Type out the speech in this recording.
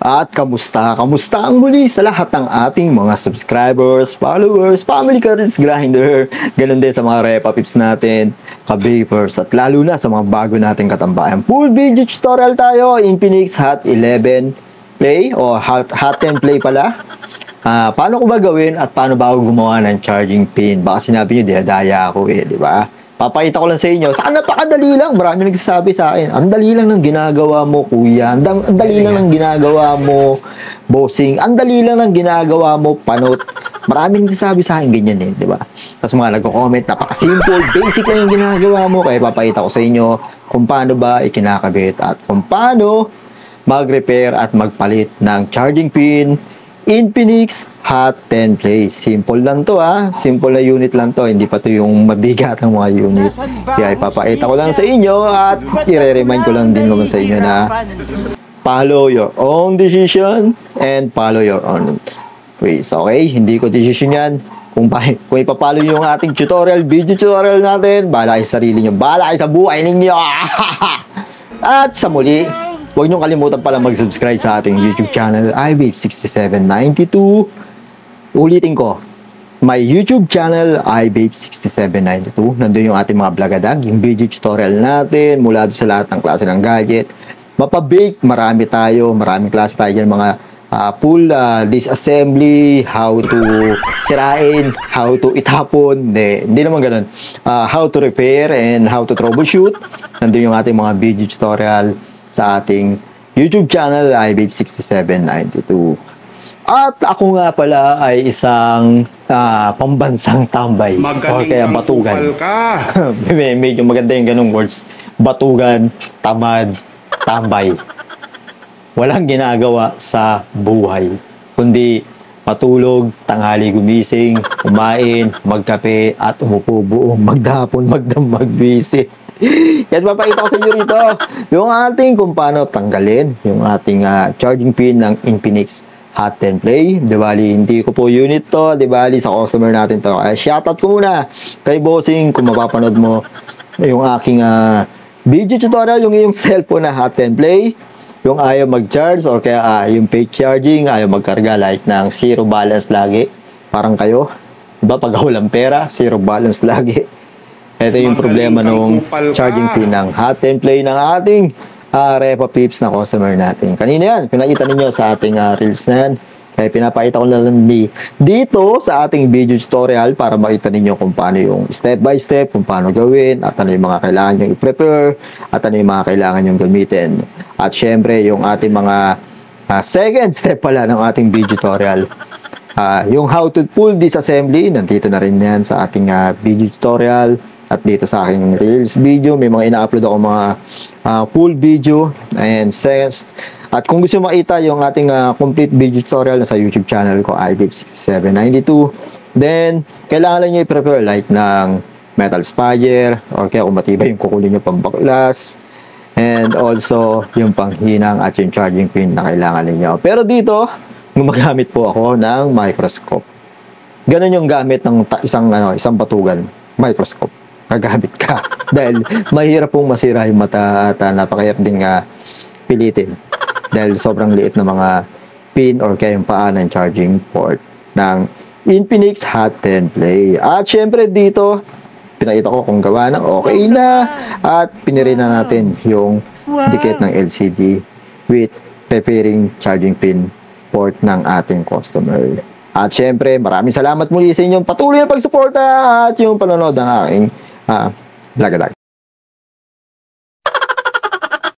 At kamusta? Kamusta ang muli sa lahat ng ating mga subscribers, followers, family cards grinder, ganun din sa mga Repa Pips natin, ka-vapors, at lalo na sa mga bago nating katambayan. Full video tutorial tayo, Infinix Hot 11 Play o Hot 10 Play pala. Paano ko ba gawin at paano ba ako gumawa ng charging pin? Baka sinabi nyo, dinadaya ako di ba? Papakita ko lang sa inyo. Saan napakadali lang. Marami nagsasabi sa akin. Ang dali lang ng ginagawa mo, kuya. Ang dali lang ng ginagawa mo, bossing. Ang dali lang ng ginagawa mo, panot. Marami nagsasabi sa akin ganyan di ba? Tapos mga nagko-comment, napaka-simple, basic lang yung ginagawa mo. Kaya papakita ko sa inyo kung paano ba ikinakabit at kung paano mag-repair at magpalit ng charging pin Infinix Hot 10 Play. Simple lang to Simple na unit lang to. Hindi pa to yung mabigat ng mga unit. Kaya ipapakita ko lang sa inyo at i-remind ko lang din naman sa inyo na follow your own decision and follow your own ways. Okay? Hindi ko decision yan. Kung ipapalo nyo yung ating tutorial, video tutorial natin, bahala kayo sa sarili nyo. Bahala kayo sa buhay ninyo. At sa muli, huwag niyong kalimutan pala mag-subscribe sa ating YouTube channel, iVape6792. Ulitin ko, my YouTube channel, iVape6792. Nandun yung ating mga blagadag, yung video tutorial natin, mula sa lahat ng klase ng gadget. Mapabake, marami tayo, maraming klase tayo dyan, mga full disassembly, how to sirain, how to itapon, hindi naman ganun. How to repair and how to troubleshoot. Nandun yung ating mga video tutorial sa ating YouTube channel, iVape6792. At ako nga pala ay isang pambansang tambay o kaya batugan. Medyo maganda yung ganung words. Batugan, tamad, tambay. Walang ginagawa sa buhay, kundi matulog, tanghali gumising, kumain, magkape, at umupo buong magdahapon, magbisi. Yan, papakita ko sa inyo rito yung ating kung paano tanggalin yung ating charging pin ng Infinix Hot 10 Play. Di bali, hindi ko po unit to. Di bali, sa customer natin to. Kaya shoutout ko muna kay Bossing kung mapapanood mo yung aking video tutorial, yung iyong cellphone na Hot 10 Play, yung ayaw mag-charge or kaya yung fake charging, ayaw magkarga like ng zero balance lagi. Parang kayo, diba, pag walang pera, zero balance lagi. Ito yung problema nung charging pin ng Hot 10 Play ng ating Repa Pips na customer natin. Kanina yan, pinakita ninyo sa ating reels na yan. Kaya pinapakita ko na lang dito sa ating video tutorial para makita ninyo kung paano yung step by step, kung paano gawin, at ano yung mga kailangan nyo i-prepare, at ano yung mga kailangan nyo gamitin. At syempre, yung ating mga second step pala ng ating video tutorial. Yung how to pull disassembly, nandito na rin yan sa ating video tutorial. At dito sa aking Reels video, may mga ina-upload ako mga full video and sense. At kung gusto makita yung ating complete video tutorial na sa YouTube channel ko, iVape6792, then kailangan lang nyo i-prepare like ng metal spagger or kaya kung matibay yung kukulin nyo pambaklas, and also yung panghinang at yung charging pin na kailangan ninyo. Pero dito, gumagamit po ako ng microscope. Ganun yung gamit ng isang batugan, microscope. Gagamit ka dahil mahirap pong masira yung mata at napakahirap din pilitin dahil sobrang liit na mga pin or kaya yung paa ng charging port ng Infinix Hot 10 Play. At syempre dito pinakita ko kung gawa na okay na at piniri na natin yung dikit ng LCD with repairing charging pin port ng ating customer. At syempre maraming salamat muli sa inyong patuloy na pagsuporta at yung panonood ng aking blagadag.